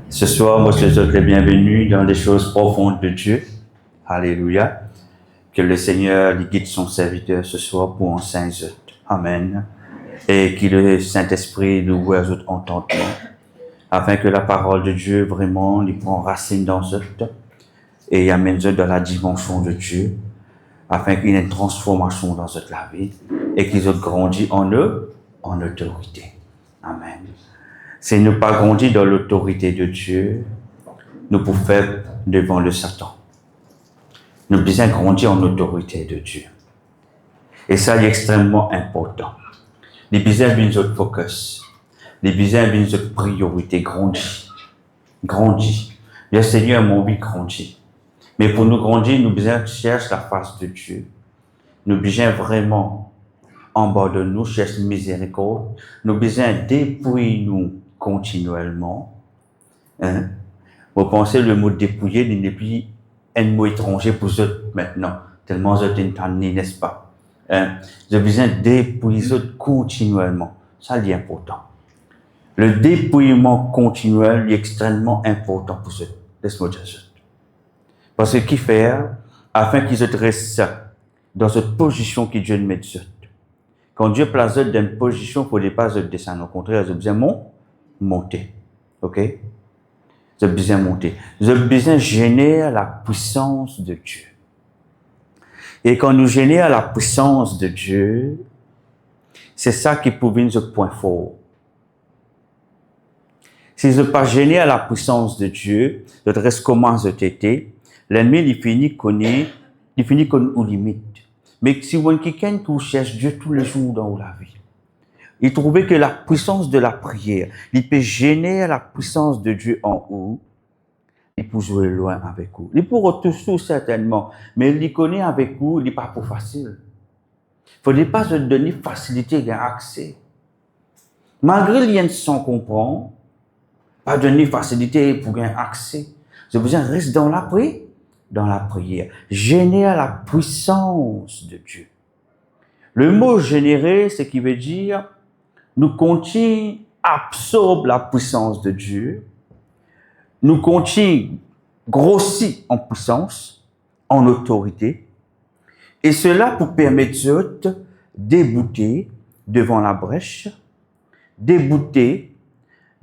Ce soir, moi, je souhaite les bienvenus dans les choses profondes de Dieu. Alléluia. Que le Seigneur guide son serviteur ce soir pour un saint œuvre. Amen. Et que le Saint-Esprit nous ouvre notre entendement, afin que la parole de Dieu vraiment lui prend racine dans œuvre et amène œuvre dans la dimension de Dieu, afin qu'il y ait une transformation dans notre vie et qu'ils ont grandi en eux, en autorité. Amen. Si nous pas grandi dans l'autorité de Dieu, nous pouvons faire devant le Satan. Nous devons grandir en autorité de Dieu. Et ça est extrêmement important. Les besoins d'une autre focus. Les besoins d'une autre priorité grandit. Grandit. Le Seigneur m'a envie de grandir. Mais pour nous grandir, nous devons chercher la face de Dieu. Nous devons vraiment, en bas de nous, chercher miséricorde. Nous devons dépouiller nous continuellement. Hein? Vous pensez le mot dépouiller n'est plus un mot étranger pour eux maintenant, tellement eux entendent, n'est-ce pas? Hein? J'ai besoin de dépouiller eux continuellement. Ça, c'est important. Le dépouillement continuel est extrêmement important pour eux. Laisse-moi dire ça. Parce que qui faire afin qu'ils se restent dans cette position que Dieu met eux. Quand Dieu place eux dans une position, il ne faut pas descendre. Au contraire, ils ont besoin monter. OK? Ils ont besoin monter. Ils ont besoin de générer la puissance de Dieu. Et quand nous générons la puissance de Dieu, c'est ça qui prouve ce point fort. Si je ne pas générer la puissance de Dieu, je reste comment je t'étais, l'ennemi, il finit qu'on aux limites. Mais si vous quelqu'un qui cherche Dieu tous les jours dans la vie, il trouvait que la puissance de la prière, il peut générer la puissance de Dieu en vous, il peut jouer loin avec vous. Il pourra toujours certainement, mais il connaît avec vous, il n'est pas pour facile. Il ne faut pas se donner facilité d'accès. Malgré l'ien sans comprendre, pas donner facilité pour gagner accès. J'ai besoin de rester dans la prière. Générer la puissance de Dieu. Le mot générer, c'est qui veut dire nous continuons absorber la puissance de Dieu. Nous continuons grossir en puissance, en autorité. Et cela pour permettre de débouter devant la brèche, débouter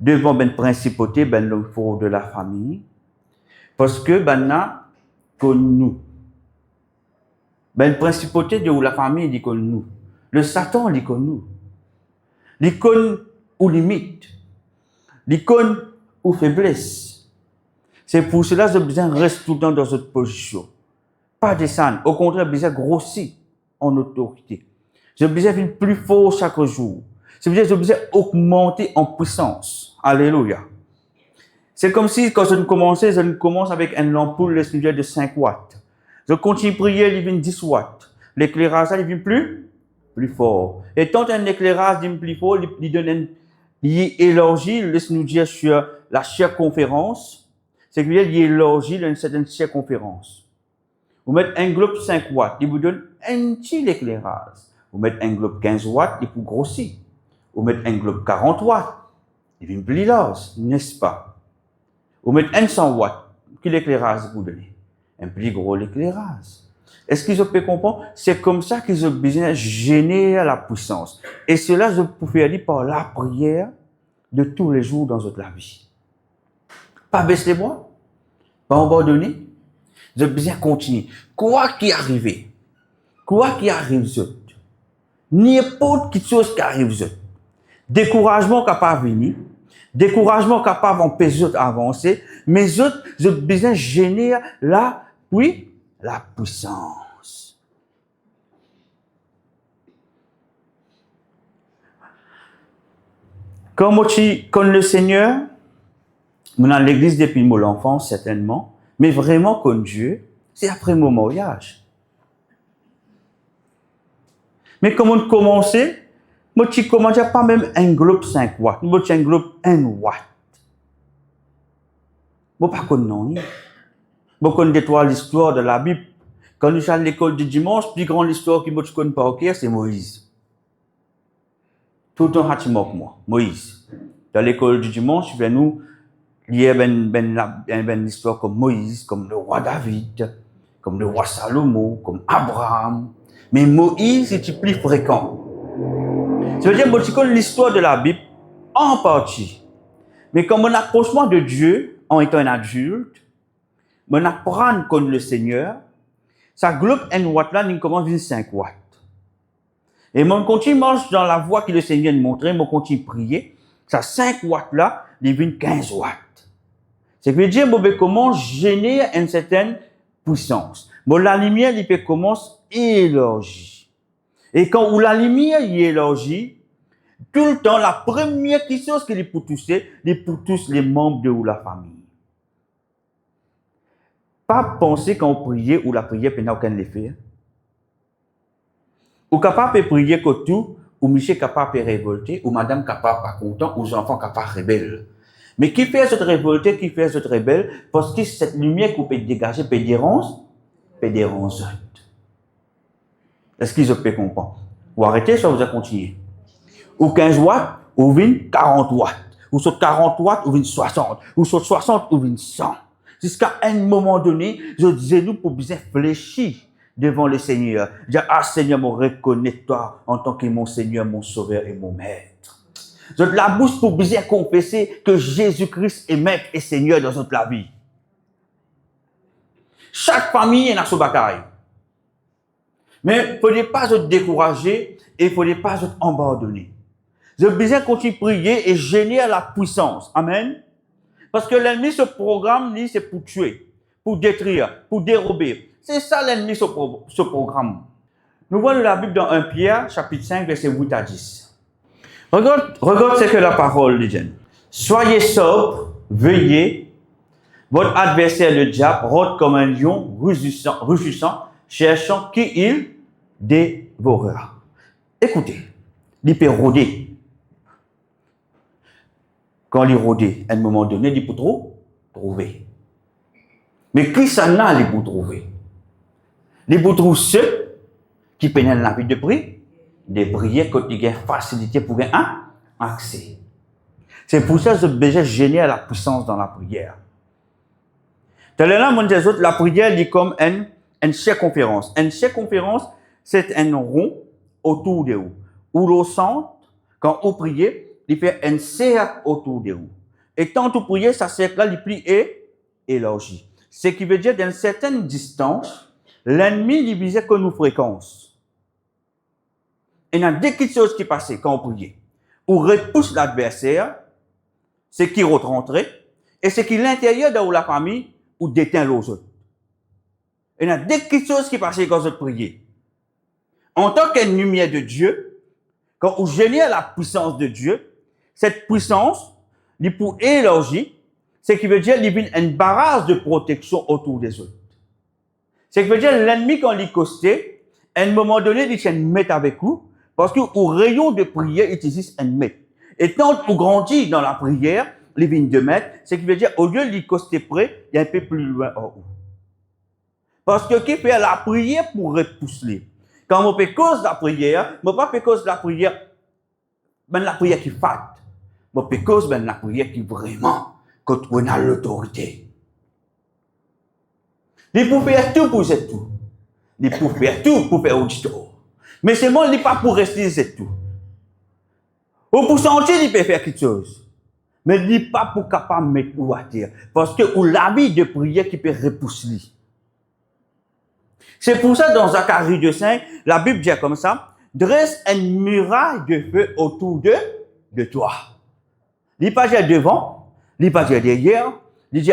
devant une principauté, le fort de la famille. Parce que, là, comme nous. Une principauté de la famille, dit comme nous. Le Satan, dit comme nous. L'icône aux limites. L'icône aux faiblesses. C'est pour cela que j'ai besoin de rester tout le temps dans cette position. Pas descendre. Au contraire, j'ai besoin de grossir en autorité. J'ai besoin d'être plus fort chaque jour. J'ai besoin d'augmenter en puissance. Alléluia. C'est comme si, quand je commence avec une ampoule de 5 watts. Je continue à prier, il vient 10 watts. L'éclairage, il vient plus fort. Et tant un éclairage vient plus fort, il élargit, laisse-nous dire sur la circonférence. C'est qu'il élargit dans une certaine circonférence. Vous mettez un globe 5 watts, il vous donne un petit éclairage. Vous mettez un globe 15 watts, il vous grossit. Vous mettez un globe 40 watts, il vient plus large, n'est-ce pas? Vous mettez un 100 watts, quel éclairage vous donnez? Un plus gros éclairage. Est-ce que je peux comprendre? C'est comme ça qu'ils ont besoin de générer la puissance. Et cela, je peux faire dire par la prière de tous les jours dans notre vie. Pas baisser les bras, pas abandonner. Je besoin de continuer. Quoi qu'il arrive, n'importe quelle chose qui arrive, découragement capable de venir, découragement capable d'empêcher d'avancer, mais autres, j'ai besoin de générer la puissance. Quand le Seigneur, nous dans l'église depuis mon enfance, certainement, mais vraiment comme Dieu, c'est après mon mariage. Mais comment commencer? Moi, tu commences pas même un globe 5 watts. Moi, tu un globe 1 watt. Moi, pas qu'on non. Moi, qu'on détoile l'histoire de la Bible. Quand nous sommes à l'école du dimanche, plus grande histoire qui moi, tu connais pas au cœur, c'est Moïse. Tout le temps, tu moques moi. Moïse. Dans l'école du dimanche, nous Il y a une histoire comme Moïse, comme le roi David, comme le roi Salomon, comme Abraham. Mais Moïse est plus fréquent. Ça veut dire que l'histoire de la Bible, en partie. Mais comme mon approchement de Dieu, en étant un adulte, mon apprendre comme le Seigneur, ça globe un watt là, il commence 25 watts. Et mon continue marche dans la voie que le Seigneur nous montrait, mon continue prier, ça 5 watts là, il devient 15 watts. C'est que veut dire, que comment générer une certaine puissance. Bon, la lumière, il peut commencer à élargir. Et quand la lumière est élargie, tout le temps, la première chose qu'il peut toucher, il peut toucher les membres de la famille. Pas penser quand on prie ou la prière n'a aucun effet. Ou capable de prier que tout, ou monsieur capable de révolter, ou madame capable pas content, ou enfants capable de rebelle. Mais qui fait cette révolte, qui fait cette rebelle, parce que cette lumière qu'on peut dégager peut déranger. Est-ce qu'ils peuvent comprendre? Ou arrêtez, soit vous allez continuer. Ou 15 watts, ou 20, 40 watts. Ou sur 40 watts, ou 20, 60. Ou sur 60, ou 20, 100. Jusqu'à un moment donné, je disais nous pour bien fléchir devant le Seigneur. Je dis, ah Seigneur, me reconnais-toi en tant que mon Seigneur, mon Sauveur et mon Maître. Je la bouche pour bien confesser que Jésus-Christ est Maître et Seigneur dans notre la vie. Chaque famille a son bataille. Mais il ne faut pas se décourager et il ne faut pas se abandonner. Je besoin continuer à prier et générer la puissance. Amen. Parce que l'ennemi, ce programme, c'est pour tuer, pour détruire, pour dérober. C'est ça l'ennemi, ce programme. Nous voyons la Bible dans 1 Pierre, chapitre 5, verset 8 à 10. Regarde ce que la parole dit. Soyez sobres, veillez. Votre adversaire, le diable, rôde comme un lion rugissant, cherchant qui il dévorera. Écoutez, il peut rôder. Quand il rôde, à un moment donné, il peut trouver. Mais qui s'en a, il peut trouver? Il peut trouver ceux qui pénètrent la vie de prière, des prières quand il y a facilité pour un accès. C'est pour ça que je besoin générer la puissance dans la prière. Dans le monde des autres, la prière est comme une circonférence. Une circonférence, c'est un rond autour de vous. Où le centre, quand vous priez, il fait un cercle autour de vous. Et tant que vous priez, ce cercle-là, il plie et élargi. Ce qui veut dire, d'une certaine distance, l'ennemi, il visait que nous fréquences. Il y a deux petites choses qui passent quand vous priez. Ou repousse l'adversaire, ce qui rentrer, et ce qui est l'intérieur de la famille, ou déteint l'autre. Il y a deux petites choses qui passent quand vous priez. En tant que lumière de Dieu, quand vous générez la puissance de Dieu, cette puissance, il peut élargir, ce qui veut dire qu'il y a une barrage de protection autour des autres. Ce qui veut dire l'ennemi, quand il est costé, à un moment donné, il tient une mètre avec vous, parce qu'au rayon de prière, il existe un mètre. Et quand vous grandissez dans la prière, il vient 2 mètres, ce qui veut dire, au lieu de coster près, il y a un peu plus loin en haut. Parce que qui fait la prière pour repousser. Quand on fait cause de la prière, on ne pas faire cause de la prière, mais la prière qui fait. On fait cause de la prière qui vraiment, quand on a l'autorité. Il peut faire tout pour c'est tout. Il peut faire tout pour faire auditoire. Mais c'est moi, il n'est pas pour rester c'est tout. Ou pour sentir, il peut faire quelque chose. Mais il n'est pas pour capable de mettre ou à terre. Parce que ou la vie de prière qui peut repousser. C'est pour ça, dans Zacharie 2,5, la Bible dit comme ça, dresse une muraille de feu autour de toi. Il n'est pas dire devant, il n'est pas dire derrière, il dit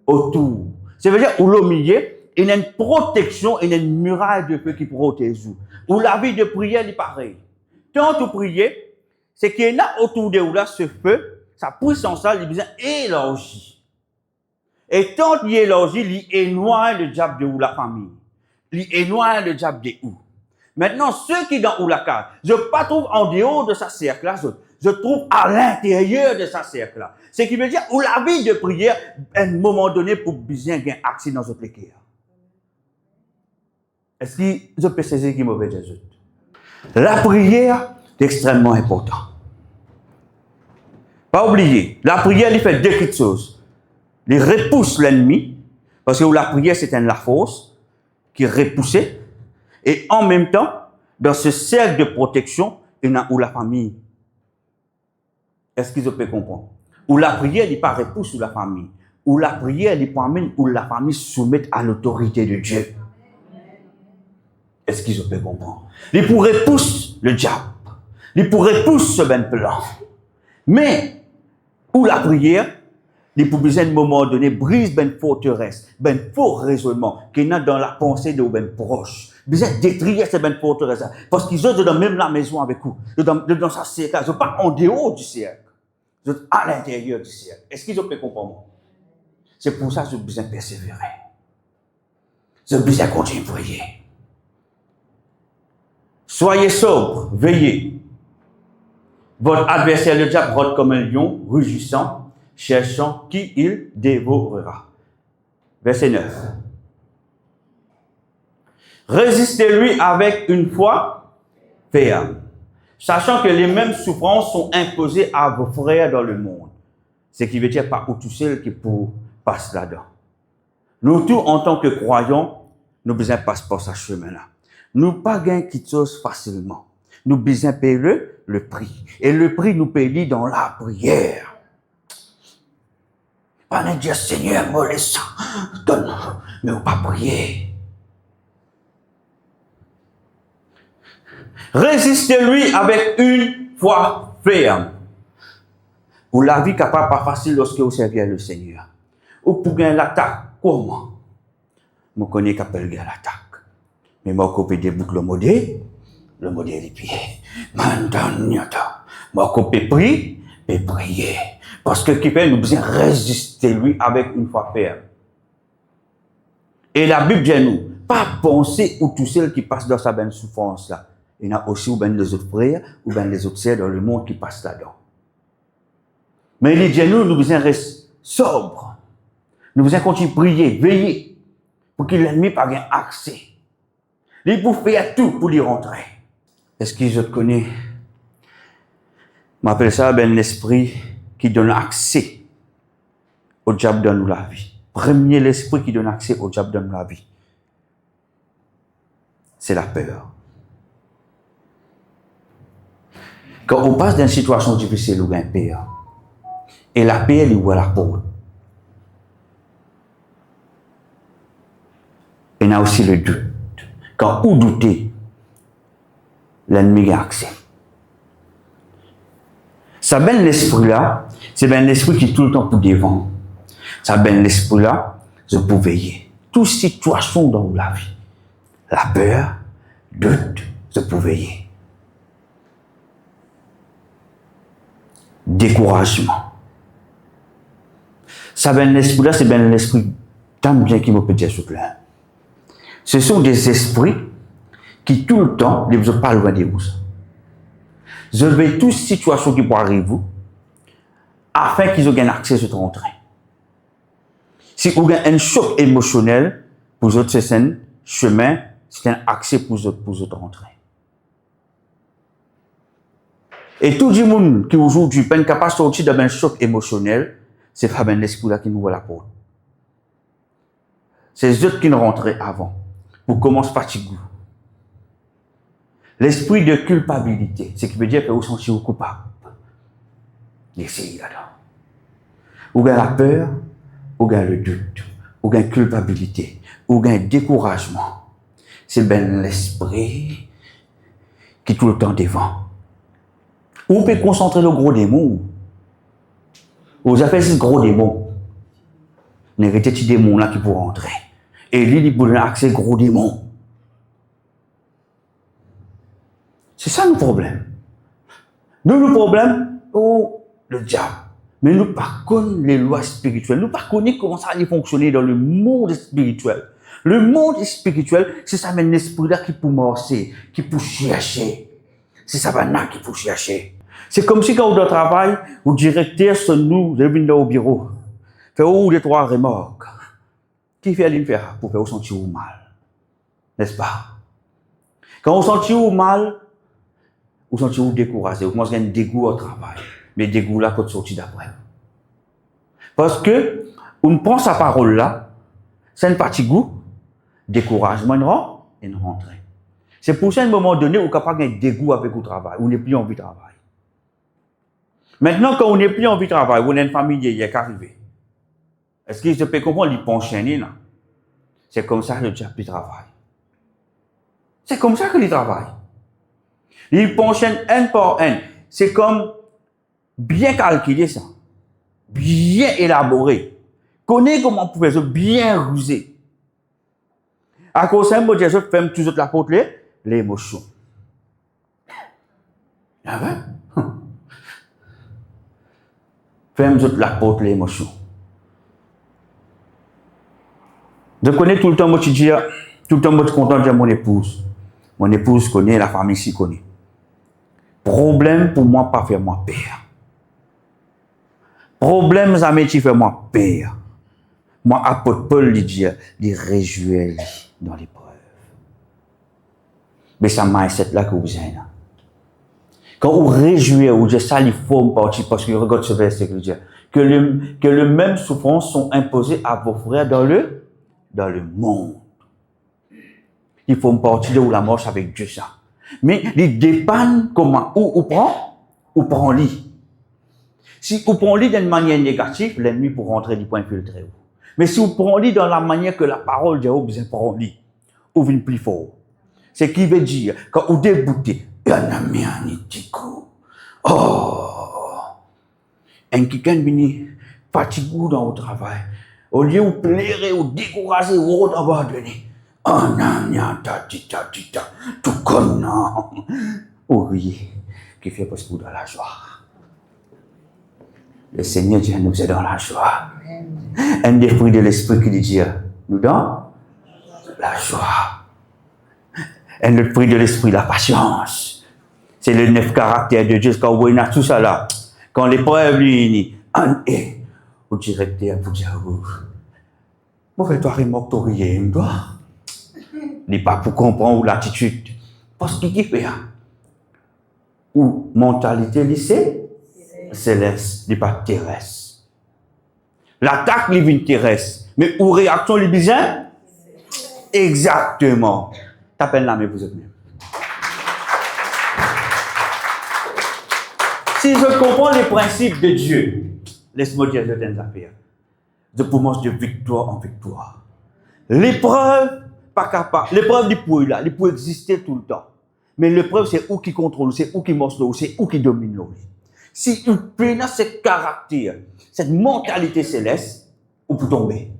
autour. Ça veut dire, ou le milieu, il y a une protection, il y a une muraille de feu qui protège vous. Ou la vie de prière, est pareil. Tant que vous priez, c'est qu'il y a autour de vous là, ce feu, sa puissance là, il est besoin élargie. Et tant qu'il est élargi, il éloigne le diable de vous, la famille. Il éloigne le diable de vous. Maintenant, ceux qui sont dans la case, je ne pas trouve en dehors de sa cercle là, je trouve à l'intérieur de sa cercle là. Ce qui veut dire, où la vie de prière, à un moment donné, pour bien gagner accès dans notre cœur. Est-ce que je peux saisir qui mauvais Jésus? La prière est extrêmement importante. Pas oublier, la prière, il fait deux petites choses. Il repousse l'ennemi, parce que la prière, c'est la force qui repousse. Et en même temps, dans ce cercle de protection, il y a où la famille. Est-ce qu'ils peuvent comprendre? Où la prière n'est pas repousse la famille. Où la prière n'est pas amène où la famille soumet à l'autorité de Dieu. Est-ce qu'ils peuvent comprendre? Il pourrait pousser le diable. Il pourrait pousser ce même plan. Mais, où la prière, il pour besoin de moment donné brise ben forteresse, ben faux raisonnement qu'il y a dans la pensée de ben proche. Besoin de détruire ces ben forteresse parce qu'ils sont dans même la maison avec vous, dans sa cercle, ils sont pas en dehors du cercle, ils sont à l'intérieur du cercle. Est-ce qu'ils ont pu comprendre? C'est pour ça que j'ai besoin de persévérer. J'ai besoin de continuer à prier. Soyez sobres, veillez. Votre adversaire le diable rôde comme un lion rugissant, cherchant qui il dévorera. Verset 9. Résistez-lui avec une foi ferme, sachant que les mêmes souffrances sont imposées à vos frères dans le monde. Ce qui veut dire pas tout seul qui pour passer là-dedans. Nous tous, en tant que croyants, nous besoin passer par ce chemin-là. Nous pas gain qui chose facilement. Nous besoin payer le prix. Et le prix nous paye dans la prière. Pas de dire Seigneur, moi laisse ça, donne, mais on pas prier. Résistez-lui avec une foi ferme. Ou la vie capable pas facile lorsque vous servez le Seigneur. Ou pour gagner l'attaque, comment? Je connais qu'appelle gagner l'attaque. Mais moi, je des boucles le modèle des pieds. Maintenant, moi, je prie et prier. Parce que qui fait nous besoin résister lui avec une foi ferme. Et la Bible dit nous, pas penser aux tous ceux qui passent dans sa bonne souffrance là. Il y en a aussi ou bien les autres frères, ou bien les autres sœurs dans le monde qui passent là-dedans. Mais il dit nous besoin rester sobres. Nous besoin continuer à prier, veiller, pour que l'ennemi n'ait pas accès. Il pour faire tout pour y rentrer. Est-ce que je te connais? Je m'appelle ça ben l'esprit qui donne accès au diable dans la vie. Premier l'esprit qui donne accès au diable dans la vie. C'est la peur. Quand on passe dans une situation difficile, on a peur. Et la peur, il ouvre la porte. Il y a aussi le doute. Quand vous doutez, l'ennemi a accès. Ça ben l'esprit-là, c'est ben l'esprit qui est tout le temps pour devant. Ça ben l'esprit-là, c'est pour veiller. Toute situation dans la vie. La peur, doute, c'est pour veiller. Découragement. Ça ben l'esprit-là, c'est ben l'esprit tant bien qui me peut dire ce plein. Ce sont des esprits qui tout le temps ne sont pas loin de vous. Je vais toute situation qui peut arriver afin qu'ils aient un accès à cette rentrée. Si vous avez un choc émotionnel, pour vous autres, c'est un chemin, c'est un accès pour vous autres rentrée. Et tout le monde qui aujourd'hui n'est capable de sortir d'un choc émotionnel, c'est pas bien l'esprit là qui nous ouvre la porte. C'est les autres qui nous rentraient avant, pour commencer fatigué. L'esprit de culpabilité, ce qui veut dire que vous sentez coupable. Laissez là-dedans. Ou bien la peur, ou bien le doute, ou bien la culpabilité, ou bien le découragement. C'est bien l'esprit qui est tout le temps devant. Ou on peut concentrer le gros démon. Vous avez ce gros démon. N'arrêtez pas ces démons-là qui vont rentrer. Et lui, il peut accès gros démon. C'est ça le problème. Nous, le problème, le diable. Mais nous ne connaissons pas les lois spirituelles. Nous ne connaissons pas comment ça va fonctionner dans le monde spirituel. Le monde spirituel, c'est ça même l'esprit-là qui peut marcher, qui peut chercher. C'est ça maintenant qu'il faut chercher. C'est comme si quand vous êtes au travail, vous directeur sur nous, vous venez au bureau. Fait où les trois remorques. Qui fait l'une faire pour faire vous sentir mal? N'est-ce pas? Quand vous sentez mal, vous sentez découragé, vous commencez à avoir un dégoût au travail. mais dégoût là quand sorti d'après. Parce que, on prend sa parole là, c'est un petit goût, découragement, non, et une rentrée. C'est pour ça, à un moment donné, on est capable d'un dégoût avec le travail, on n'est plus envie de travail. Maintenant, quand on n'est plus envie de travail, on a une famille qui est arrivée. Est-ce que je peux comprendre, il peut enchaîner là? C'est comme ça que le diable travaille. C'est comme ça qu'il travaille. Il peut enchaîner un par un. C'est comme bien calculer ça, bien élaboré. Connaît comment on pouvait bien ruser. À cause de ça, je fais toujours la porte l'émotion. Ah ouais? Fais la porte l'émotion. Je connais tout le temps, moi, je dis, tout le temps, moi, je suis content de dire mon épouse. Mon épouse connaît, la famille s'y connaît. Problème pour moi, pas faire moi peur. Problème, ça m'a fait moi peur. Moi, apôtre Paul, il dit, il réjouit dans l'épreuve. Mais ça m'a cette là que vous avez là. Quand vous réjouissez, vous dites ça, il faut me partir parce que regarde ce verset que dit que le même souffrance sont imposées à vos frères dans le monde. Il faut me partir de où la marche avec Dieu ça. Mais il dépend comment où prend lit. Si vous prenez d'une manière négative, l'ennemi pour rentrer du point infiltré. Mais si vous prenez dans la manière que la parole de Dieu vous prend lit, vous venez plus fort. C'est qui veut dire quand vous déboutez, il y a un ami un quelqu'un vient fatigué dans le travail. Au lieu de vous plaire ou décourager, vous abandonner. Tout comme non. Oui, qui fait parce que vous dans la joie. Le Seigneur Dieu nous est dans la joie. Un des fruits de l'esprit qui dit nous dans la joie. Un autre fruit de l'esprit, la patience. C'est le 9 caractères de Dieu. Quand vous voyez tout ça là, quand l'épreuve lui est, vous directeur vous dire, vous faites toi remortorier, toi. Il n'est pas pour comprendre l'attitude. Parce qu'il fait, ou mentalité lycée, céleste, il n'est pas terrestre. L'attaque, il vient terrestre. Mais ou réaction, il bizarre? Exactement. T'appelles là, mais vous êtes même. Si je comprends les principes de Dieu, laisse-moi dire certaines affaires. Je commence de victoire en victoire. L'épreuve, pas capable. L'épreuve, il peut exister tout le temps. Mais l'épreuve, c'est où qui contrôle, c'est où qui morce l'eau, c'est où qui domine l'eau. Si vous prenez ce caractère, cette mentalité céleste, vous pouvez tomber.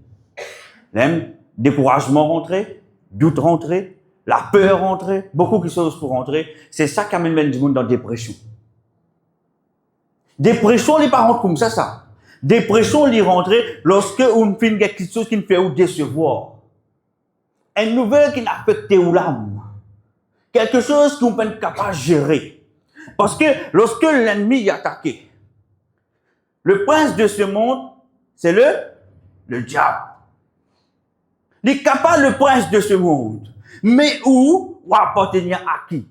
Même découragement rentrer, doute rentrer, la peur rentrer, beaucoup de choses pour rentrer. C'est ça qui amène du monde dans la dépression. Dépression, les parents comme ça. Dépression, les rentrer lorsque on fait quelque chose qui nous fait vous décevoir. Une nouvelle qui n'affecte l'âme. Quelque chose qu'on peut être capable de gérer. Parce que lorsque l'ennemi est attaqué, le prince de ce monde, c'est le diable. Il est capable, le prince de ce monde. Mais où appartenir à qui?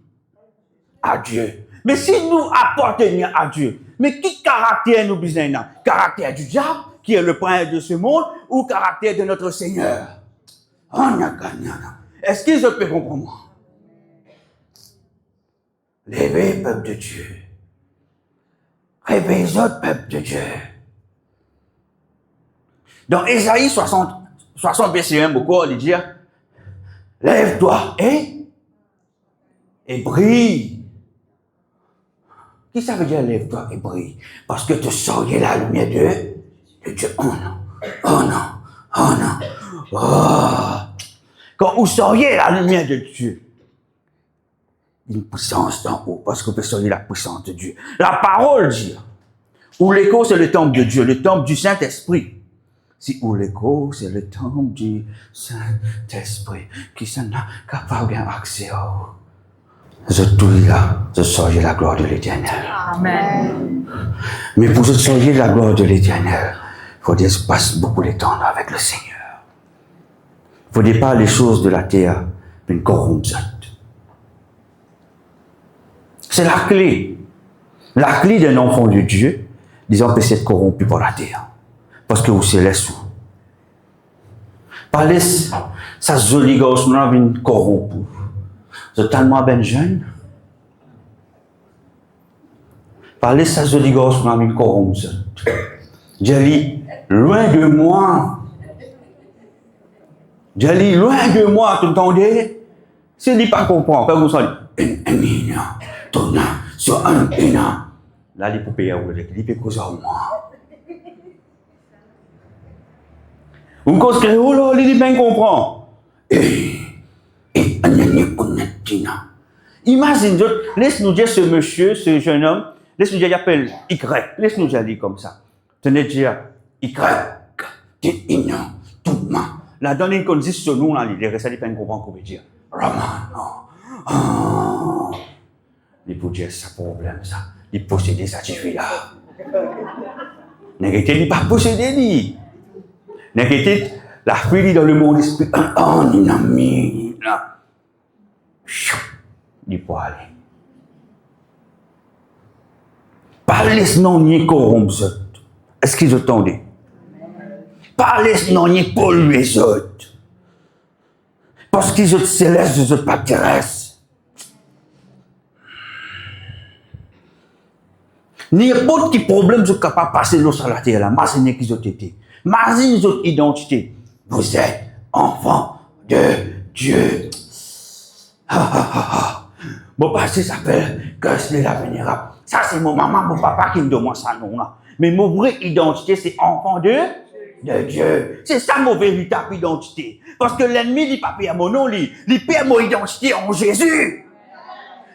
À Dieu. Mais si nous appartenions à Dieu, mais qui caractère nous besoin? Caractère du diable, qui est le prince de ce monde, ou caractère de notre Seigneur? Est-ce que je peux comprendre? Levez, peuple de Dieu. Réveillez autres, peuple de Dieu. Dans Ésaïe 60 verset 1, beaucoup, il dit, lève-toi et brille. Qui ça veut dire lève-toi et brille? Parce que tu soyez la lumière de Dieu. Oh non, oh non, oh non. Oh. Quand vous soyez la lumière de Dieu, une puissance d'en haut, parce que vous soyez la puissance de Dieu. La parole dit, où l'écho c'est le temple de Dieu, le temple du Saint-Esprit. Si où l'écho c'est le temple du Saint-Esprit, qui s'en a capable d'accès au. Je suis là, je soyez la gloire de l'Éternel. Amen. Mais pour que je soyez la gloire de l'Éternel, il faut que je passe beaucoup de temps avec le Seigneur. Il ne faut pas les choses de la terre, mais corrompre. C'est la clé. La clé d'un enfant de Dieu, disons que c'est corrompu par la terre. Parce que vous se laissez. Pas laisse sa jolie gosse nous corrompu. C'est tellement bien jeune. Pas laisse sa jolie gosse nous corrompu. J'ai dit, loin de moi. J'ai dit, loin de moi, tu entendez? Si il pas comprend, quand vous savez, là, il peut payer, il peut causer à moi. Vous comprenez, oh là, il bien comprend. Imagine, laisse-nous dire ce monsieur, ce jeune homme, laisse-nous dire, il appelle Y, laisse-nous dire comme ça. Tenez dire Y, la donne une condition, nous, là, il reste, il peut comprendre qu'on veut dire. Roman, il peut dire ça problème, ça. Il possède ça, tu fais là. Il pas possédé, lui. La fille dans le monde esprit, il n'a mis là. Il peut aller. Pas laisse-nous ni corrompre. Est-ce qu'ils entendent? Pas laisse-nous ni polluer les autres. Parce qu'ils sont célestes, ils ne sont pas terrestres. N'importe quel problème sont capables de passer l'eau sur la terre, là. Imaginez qu'ils ont été. Imaginez votre identité. Vous êtes enfant de Dieu. Mon passé s'appelle Gosselin la Vénérable. Ça, c'est mon maman, mon papa qui me demande ça, non, là. Mais mon vraie identité, c'est enfant de Dieu. C'est ça mon véritable identité. Parce que l'ennemi, il pas perd mon nom, il perd mon identité en Jésus.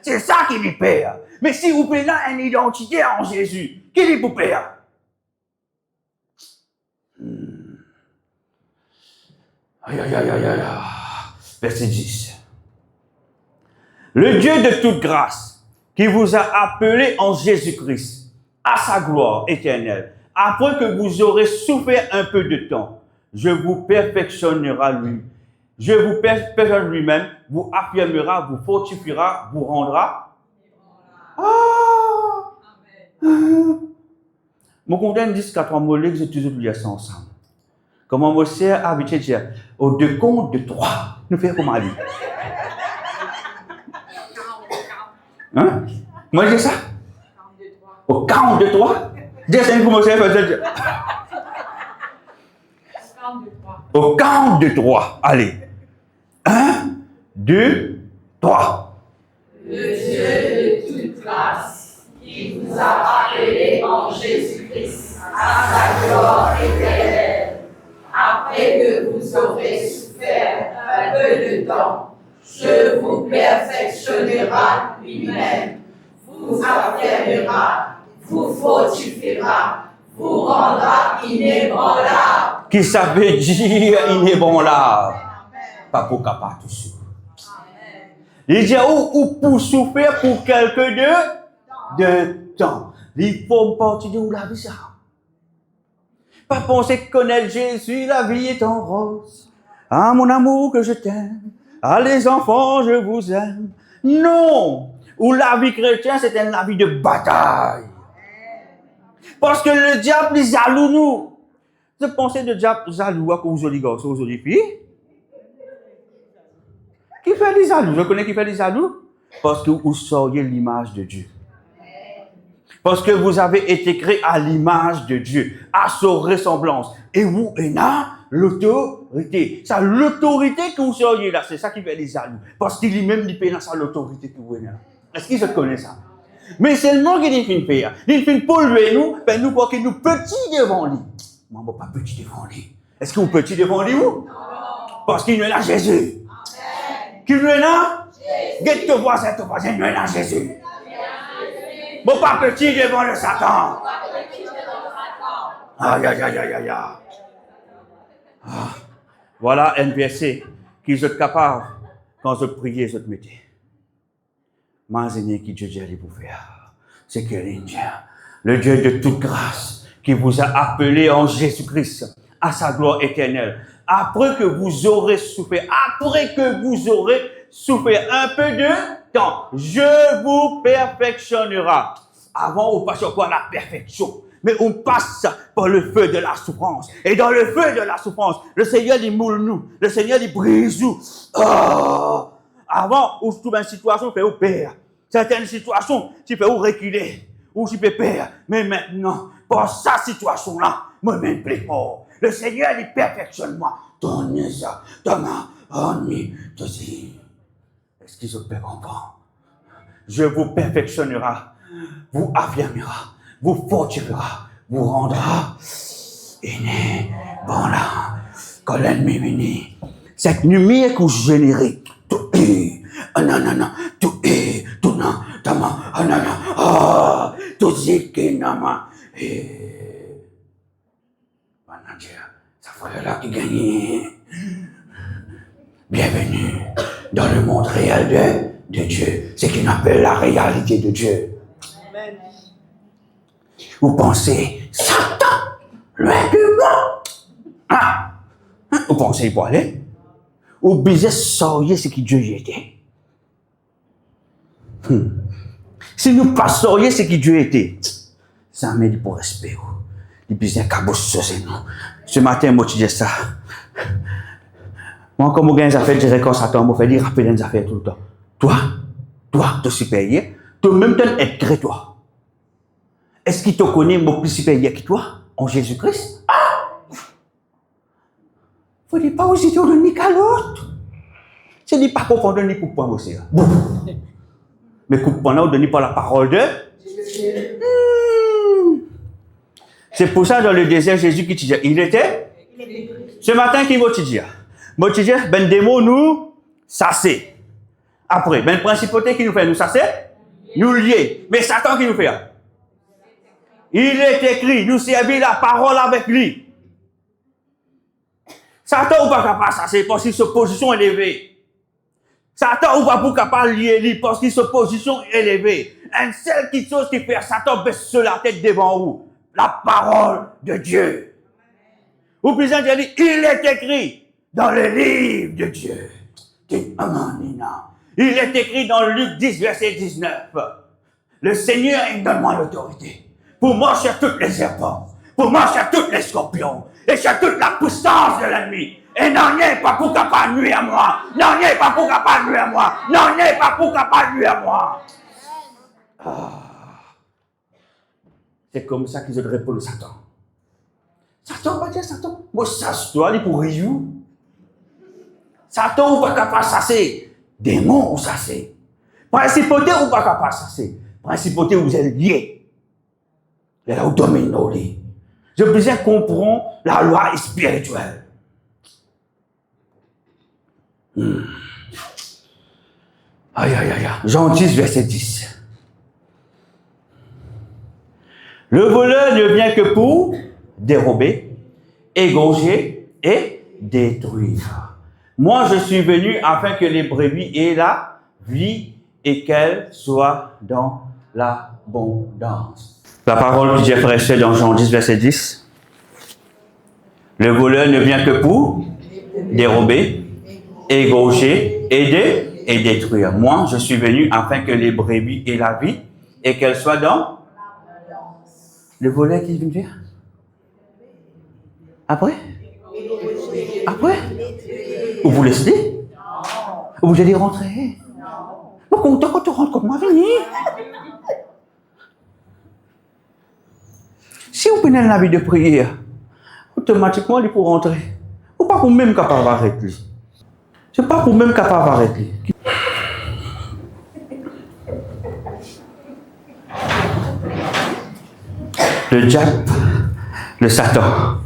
C'est ça qu'il y perd. Mais si vous prenez une identité en Jésus, qui est pour perdre? Aïe, aïe, aïe, aïe, aïe. Verset 10. Le Dieu de toute grâce, qui vous a appelé en Jésus-Christ, à sa gloire éternelle, après que vous aurez souffert un peu de temps, je vous perfectionnera lui. Je vous perfectionnerai lui-même, vous affirmera, vous fortifiera, vous rendra. Mon content dit 4 mots, que j'ai toujours dit ça ensemble. Comment mon sœur a habitué de dire, au deux comptes de 3, nous faisons comment aller? Hein? Moi, je dis ça? Au 43? Dis ça, comment ça fait? Au 43, allez. 1, 2, 3. Le Dieu de toute grâce, qui vous a appelé en Jésus-Christ à sa gloire éternelle, après que vous aurez souffert un peu de temps, je vous perfectionnera lui-même, vous affirmera, vous fortifiera, vous rendra inébranlable. Qui ça veut dire inébranlable? Pas pour capable tout ça. Il dit ou pour souffrir pour quelque de temps. Il faut partir de où la vie ça. Pas penser connaître Jésus, la vie est en rose. Ah mon amour que je t'aime, ah les enfants je vous aime. Non, ou la vie chrétienne c'est une vie de bataille. Parce que le diable est jaloux nous. Vous pensez de diable jaloux à cause des garçons, aux filles? Qui fait des jaloux? Je connais qui fait des jaloux? Parce que vous seriez l'image de Dieu. Parce que vous avez été créé à l'image de Dieu, à sa ressemblance. Et vous, là, l'autorité. C'est l'autorité que vous seriez là. C'est ça qui fait des jaloux. Parce qu'il est même dit dans sa l'autorité que vous êtes là. Est-ce qu'il se connaît ça? Mais seulement qu'il fait une paix. Il fait polluer nous, ben nous croyons que nous petits devant lui. Moi, je ne suis pas petit devant lui. Est-ce que vous petit devant lui ou? Parce qu'il est là Jésus. Qui est là? Guette ton voisin, il est là Jésus. Bon, pas petit devant le Satan. Aïe, aïe, aïe, aïe, aïe. Voilà un verset qui est capable, quand je priais, je te mettais. Imaginez qui Dieu dit pour faire. C'est que le Dieu de toute grâce, qui vous a appelé en Jésus-Christ à sa gloire éternelle. Après que vous aurez souffert un peu de temps, je vous perfectionnera, Avant, on passe encore à la perfection. Mais on passe par le feu de la souffrance. Et dans le feu de la souffrance, le Seigneur, il moule nous. Le Seigneur, il brise nous. Oh! Avant, on se trouve une situation, fait au père. Certaines situations, tu fais ou reculer, ou tu peux perdre. Mais maintenant, pour cette situation-là, moi-même, plus fort. Le Seigneur, il perfectionne moi. Donnez ça, demain, ennui, te dis. Est-ce qu'il se peut comprendre? Je vous perfectionnera, vous affirmera, vous fortifiera, vous rendra aîné. Bon là, quand l'ennemi vient, cette lumière que vous générez, tout est, non, tout est, tout non, tama, non, tout est qui nama, et, ça ferait là qui gagne. Bienvenue dans le monde réel de Dieu, ce qu'on appelle la réalité de Dieu. Amen. Vous pensez, Satan, loin de moi. Vous pensez pour aller? Vous bisez sauriez ce que Dieu était. Si nous pas sauriez ce que Dieu était, ça m'a dit pour respect. Il bisez cabosse sur nous. Ce matin, moi, tu dis ça. Moi, comme vous avez des affaires, je dirais quand Satan m'a fait dire, rappeler des affaires tout le temps. Toi, tu es supérieur, tu même être gré toi. Est-ce qu'il te connaît, moi, plus supérieur que toi, en Jésus-Christ? Faut dire pas aux idiots de ni qu'à l'autre. C'est dit pas qu'on prend ni pour point aussi. Mais qu'on prend de ni par la parole de Dieu. C'est pour ça, dans le désert, Jésus qui te dit, il était? Ce matin, qui va te dire? Moi, tu dis, ben, des mots, nous, ça c'est. Après, ben, principauté qui nous fait, nous, ça c'est? Nous lier. Mais Satan qui nous fait? Il est écrit, nous servir la parole avec lui. Satan ou pas capable ça c'est parce qu'il se position élevée. Satan ou pas pour capable lier lui parce qu'il se position élevée. Un seul qui chose qui fait Satan baisse sur la tête devant vous. La parole de Dieu. Ou plus dire, il est écrit dans le livre de Dieu. Il est écrit dans Luc 10, verset 19. Le Seigneur, il donne-moi l'autorité pour marcher sur toutes les serpents, pour marcher sur tous les scorpions, et sur toute la puissance de l'ennemi. Et n'en est pas pour capable nuire à moi. N'en est pas pour capable nuire à moi. N'en est pas pour capable nuire à moi. C'est comme ça qu'ils ont répondu à Satan. Satan va dire Satan. Moi, sache-toi, il pour rire. Satan ou pas capable de s'asser. Démon ou s'asser. Principauté ou pas capable de s'asser. Principauté vous êtes liés. Et là, vous dominez nos lits. Je besoin comprendre la loi spirituelle. Aïe. Jean 10, verset 10. Le voleur ne vient que pour dérober, égorger et détruire. Moi, je suis venu afin que les brebis aient la vie et qu'elles soient dans l'abondance. La parole que j'ai prêchée dans Jean 10, verset 10. Le voleur ne vient que pour dérober, égorger, aider et détruire. Moi, je suis venu afin que les brebis aient la vie et qu'elles soient dans le voleur qui vient faire. Après? Vous vous laissez? Vous allez rentrer? Bon, content quand tu rentres comme moi, venez. Si vous prenez la vie de prière, automatiquement, il faut rentrer. Ou pas pour même capable d'arrêter lui. C'est pas pour même capable d'arrêter lui. Le diable, le Satan,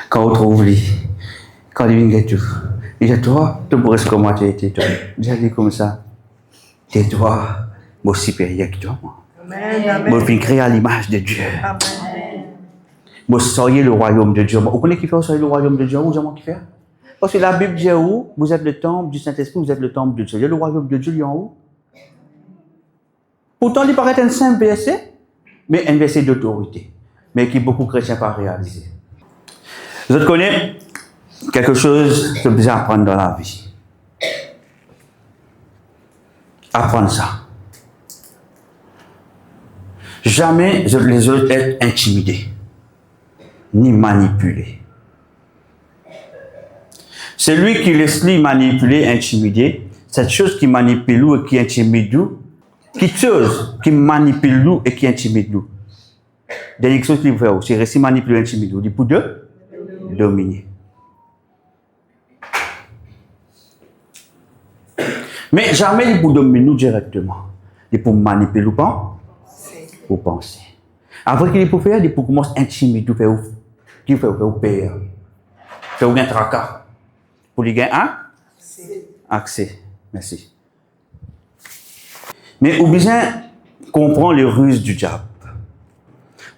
quand on trouve lui, quand il vient tout, il dit toi, tu pourrais se comment tu étais, toi. J'ai comme ça. C'est toi, mon supérieur que toi, moi. Moi, je viens créer à l'image de Dieu. Moi, soyez le royaume de Dieu. Vous connaissez qui fait soyez le royaume de Dieu? Vous savez qui fait? Parce que la Bible dit où? Vous êtes le temple du Saint-Esprit, vous êtes le temple de Dieu. Il y a le royaume de Dieu, il est en haut. Pourtant, il paraît un simple verset, mais un verset d'autorité, mais qui beaucoup de chrétiens pas réalisé. Vous autres connaissez quelque chose que vous apprendre dans la vie. Apprendre ça. Jamais les autres être intimidés, ni manipulés. Celui qui laisse lui manipuler, intimider, cette chose qui manipule nous et qui intimide nous, qui chose qui manipule nous et qui intimide nous. Dernière chose qu'il faut faire, c'est rester manipulé, intimider. Il pour deux, dominer. Mais jamais il pour dominer nous directement. Il pour manipuler ou pas, ou penser. Après qu'il pour faire, il pour commencer à intimider, faire qui fait au père, faire un tracas. Pour lui gagner un accès. Merci. Mais on besoin comprendre les ruses du diable.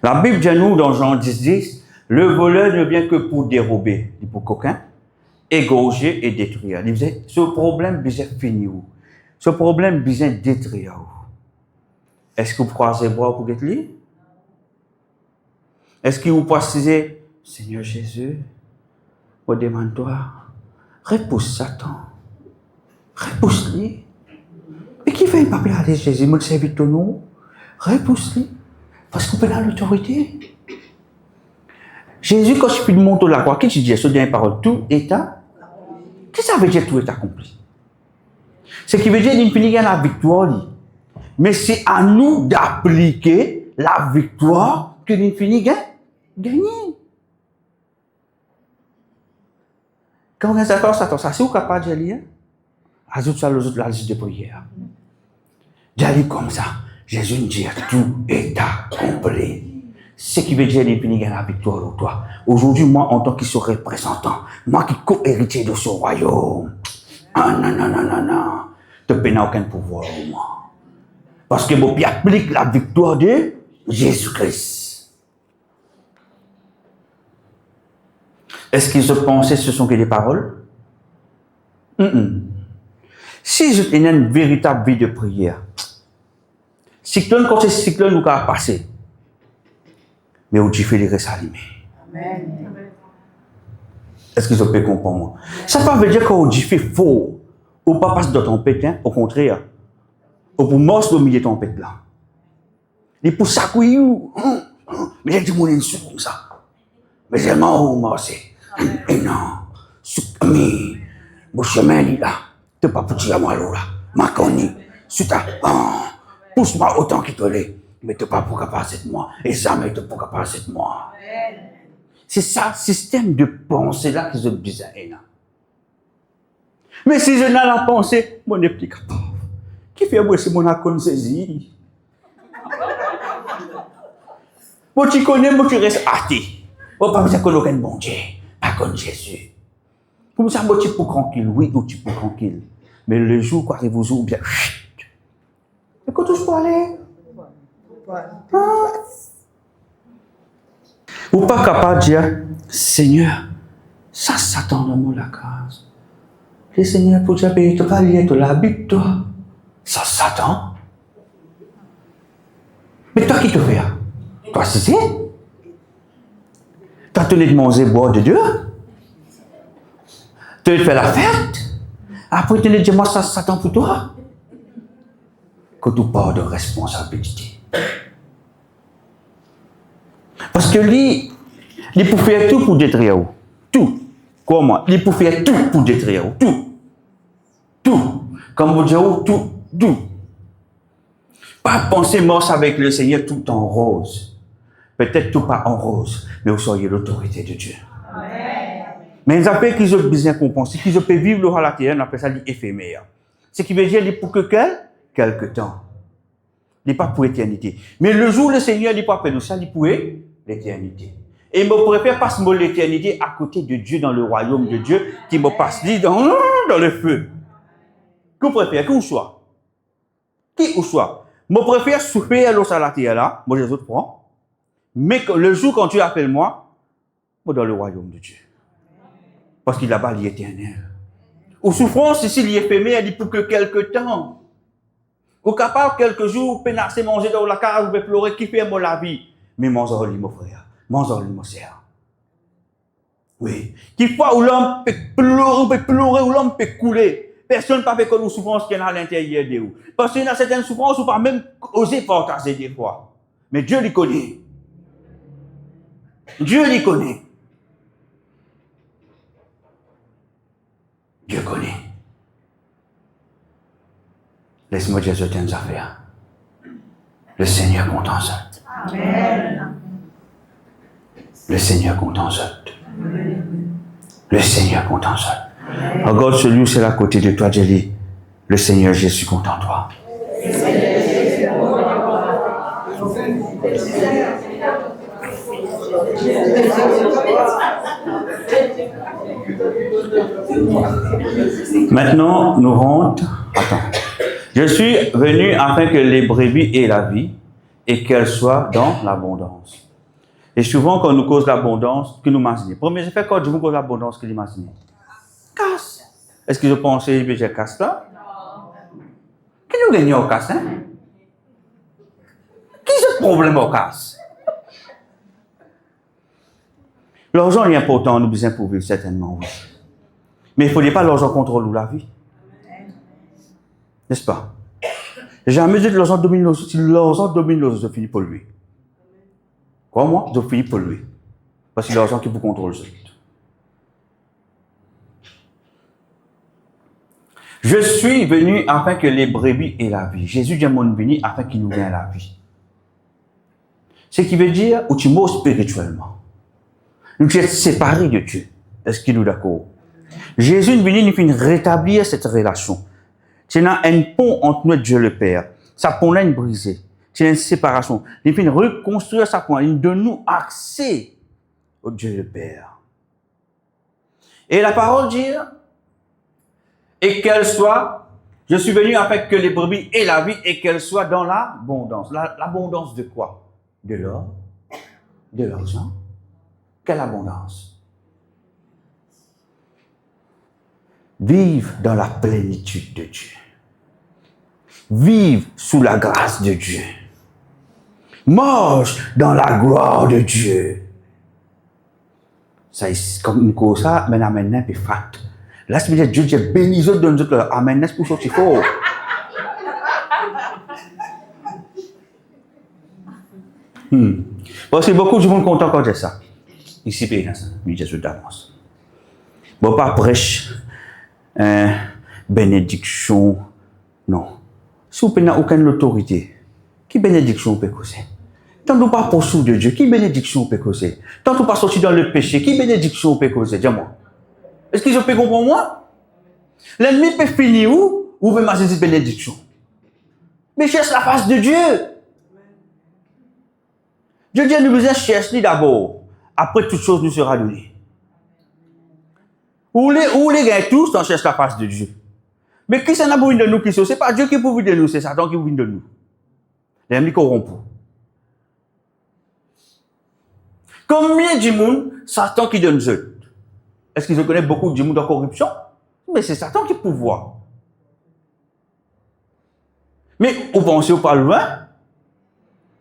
La Bible dit nous dans Jean 10, le voleur ne vient que pour dérober, pour coquin, égorger et détruire. Il disait, ce problème besoin finir où? Ce problème besoin détruire où? Est-ce que vous croisez les bras pour être libre? Est-ce que vous pensez, Seigneur Jésus, on demande-toi, repousse Satan, repousse-le. Et qui fait pas parler Jésus, me servir ton nom, repousse-le, parce qu'on peut avoir l'autorité. Jésus, quand je suis monter la croix, qu'est-ce qu'il dit? Ce dernier parole, tout est accompli. Qu'est-ce que ça veut dire tout est accompli? Ce qui veut dire qu'il finit la victoire. Mais c'est à nous d'appliquer la victoire que nous finit gagner. Quand on est d'accord, ça c'est où capable de lire? Ajoute ça aux autres la liste de prière. D'aller comme ça, Jésus nous dit tout est accompli. Ce qui veut dire qu'il finit gagner la victoire au toi. Aujourd'hui, moi, en tant que son représentant, moi qui co-héritier de ce royaume, non. Tu n'as aucun pouvoir au moi. Parce que mon pied applique la victoire de Jésus-Christ. Est-ce qu'ils se pensaient ce sont que des paroles? Si je tenais une véritable vie de prière, cyclone quand c'est cyclone, nous va passer. Mais où tu fais les ressalumés. Amen. Est-ce qu'ils peuvent comprendre? Ça ne veut pas dire qu'on dit fait faux. Ou pas passer dans ton pète, hein? Au contraire. Ou pour morcer au milieu de ton pète là. Et pour ça que mais j'ai dit mon insu comme ça. Mais j'ai mort ou morcer. Et non. Mais, mon chemin là. Tu pas pour tirer moi là. Ma connu. Suta. Pousse-moi autant qu'il te l'est. Mais tu pas pour capable de moi. Et jamais tu pas capable de moi. C'est ça, système de pensée là qu'ils ont besoin. Mais si je n'ai la pensée, mon n'est plus capable. Qui fait moi, c'est mon accord saisi. Moi, tu connais, moi, tu restes athée. Moi, pas besoin qu'on ait un bon Dieu. Pas comme Jésus. Comme ça, moi, tu peux tranquille. Oui, ou tu peux tranquille. Mais le jour où arrive au jour, bien, chut. Et quand je peux aller? Ou pas capable de dire, Seigneur, ça Satan dans mon la case. Le Seigneur, pour te payer, tu vas lier, tu l'habites, toi. Ça Satan. Mais toi qui te fais? Toi, c'est tu as tenu de manger, boire de Dieu. Tu as fait la fête. Après, tu as dit, moi, ça Satan pour toi. Que tu parles de responsabilité. Parce que lui, il peut faire tout pour détruire. Tout. Comment? Il peut faire tout pour détruire. Tout. Comme vous dites, tout. Pas penser mort avec le Seigneur tout en rose. Peut-être tout pas en rose, mais vous soyez l'autorité de Dieu. Amen. Mais les affaires qu'ils ont besoin de comprendre, c'est qu'ils peuvent vivre le la terre, on appelle ça l'éphémère. Ce qui veut dire pour que quelque temps. Il n'est pas pour l'éternité. Mais le jour où le Seigneur n'est pas pour nous, ça, il pour l'éternité. Et je préfère passer l'éternité à côté de Dieu dans le royaume de Dieu, qui me passe dans le feu. Qui préfère? Qui ou soit? Qui ou soit? Je préfère souffrir à la terre là, moi les autres prends. Mais le jour quand tu appelles moi dans le royaume de Dieu. Parce qu'il là-bas, il est éternel. Ou souffrance ici, il est éphémère, il dit pour que quelque temps. Ou capable quelques jours, pénasser, manger dans la case, ou pleurer, qui fait moi la vie. Mais mange-en mon frère. Mange-en mon sœur. Oui. Qui fois où l'homme peut pleurer, où l'homme peut couler. Personne ne peut faire que nous souffrances qu'il y a à l'intérieur de vous. Parce qu'il y a certaines souffrances où pas même oser partager des fois. Mais Dieu les connaît. Dieu les connaît. Dieu connaît. Laisse-moi dire certaines affaires. Le Seigneur compte en ça. Amen. Le Seigneur compte en ça. Le Seigneur compte en ça. Regarde celui où c'est à côté de toi, dis le Seigneur Jésus compte en toi. Maintenant, nous rentrons. Attends. Je suis venu afin que les brebis aient la vie et qu'elles soient dans l'abondance. Et souvent, quand nous cause l'abondance, que nous imaginons. Premier effet, quand je vous cause l'abondance, que nous imaginons. Casse. Est-ce que je pensais que j'ai casse là? Qui nous gagne au casse, hein? Qui est le problème au casse? L'argent est important, nous besoin pour vivre, certainement, oui. Mais il ne faut pas que l'argent contrôle la vie. N'est-ce pas? Jamais dit que l'argent domine nos autres. Si l'argent domine nos autres, je finis pour lui. Crois-moi, je finis pour lui. Parce que c'est l'argent qui vous contrôle les autres. Je suis venu afin que les brebis aient la vie. Jésus dit mon venu afin qu'il nous donne la vie. Ce qui veut dire, où tu meurs spirituellement. Nous sommes séparés de Dieu. Est-ce qu'il nous est d'accord? Jésus est venu nous rétablir cette relation. C'est un pont entre nous et Dieu le Père. Sa pont là est brisé. C'est une séparation. Il vient reconstruire sa pont. Il donne nous accès au Dieu le Père. Et la parole dit, et qu'elle soit, je suis venu afin que les brebis aient la vie et qu'elle soit dans l'abondance. L'abondance de quoi? De l'or, de l'argent. Quelle abondance? Vive dans la plénitude de Dieu. Vive sous la grâce de Dieu. Marche dans la gloire de Dieu. Ça, comme une cause, ça, mais maintenant, c'est fat. Là, c'est dire Dieu, j'ai béni les autres, donne les autres, amen, c'est pour sortir fort. Parce que beaucoup de monde content quand j'ai ça. Ici, c'est ça, mais Jésus d'avance. Bon, pas prêche, bénédiction, non. Si vous n'avez aucune autorité, qui bénédiction vous peut causer? Tant que vous pas poursuivre de Dieu, qui bénédiction vous peut causer? Tant que vous pas sorti dans le péché, qui bénédiction vous peut causer? Dis-moi. Est-ce que je peux comprendre moi? L'ennemi peut finir où? Ou peut m'acheter cette bénédiction? Mais cherche la face de Dieu. Dieu dit, nous besoin chercher d'abord. Après, toute chose nous sera donnée. Où les gagnent tous, on cherche la face de Dieu. Mais qui s'en a pour de nous qui sont? C'est pas Dieu qui pour de nous, c'est Satan qui pour de nous. L'ennemi corrompu. Combien de monde, Satan qui donne eux? Est-ce qu'ils connaissent beaucoup de monde en corruption? Mais c'est Satan qui pouvoir. Mais vous pensez pas loin?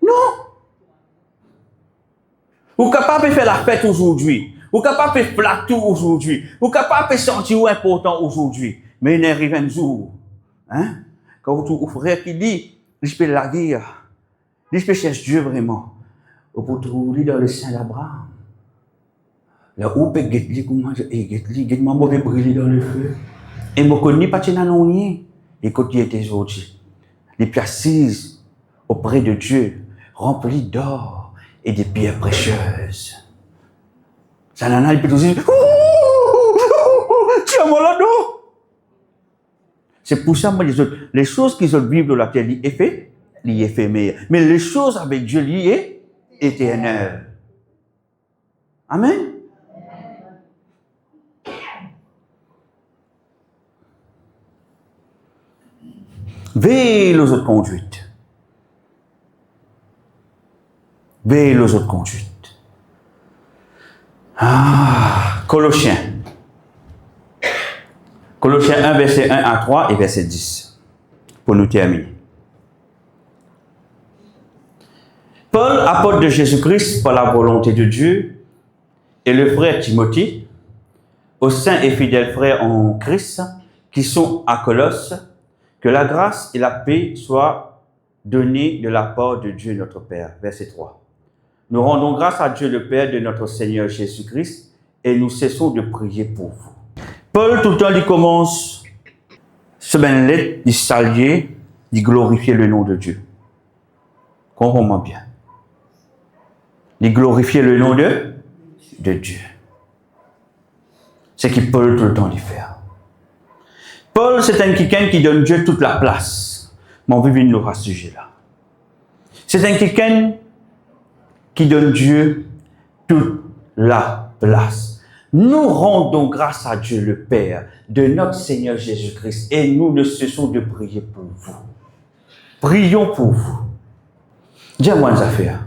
Non. Vous êtes capable de faire la fête aujourd'hui. Vous êtes capable de flatter aujourd'hui. Vous êtes capable de sentir important aujourd'hui. Mais il arrive un jour, hein, quand vous trouvez un frère qui dit, je peux la guerre, je peux chercher Dieu vraiment, vous trouvez dans le sein d'Abraham. Là où peut guetter comment guetter maman veut briller dans le feu. Et moi connais pas tena non rien. Et quand il était aujourd'hui, les pierres assises auprès de Dieu, remplies d'or et des pierres précieuses. Ça n'en a il peut aussi. Tiens moi là dedans. C'est pour ça, moi, les choses qui sont vivent dans la terre, les éphémères. Mais les choses avec Dieu, liées, éternelles. Amen. Veille aux autres conduites. Veille aux autres conduites. Colossiens. Colossiens 1, verset 1 à 3 et verset 10. Pour nous terminer. Paul, apôtre de Jésus-Christ par la volonté de Dieu, et le frère Timothée, aux saints et fidèles frères en Christ, qui sont à Colosse, que la grâce et la paix soient donnés de la part de Dieu notre Père. Verset 3. Nous rendons grâce à Dieu le Père de notre Seigneur Jésus-Christ et nous cessons de prier pour vous. Paul, tout le temps, il commence ce ben lettre, il saluer, il glorifier le nom de Dieu. Comprends-moi bien. Il glorifier le nom de Dieu. C'est ce que Paul, tout le temps, il fait. Paul, c'est un quelqu'un qui donne Dieu toute la place. Mais on veut venir à ce sujet-là. C'est un quelqu'un qui donne Dieu toute la place. Nous rendons grâce à Dieu le Père de notre Seigneur Jésus-Christ et nous ne cessons de prier pour vous. Prions pour vous. Dis-moi une affaire.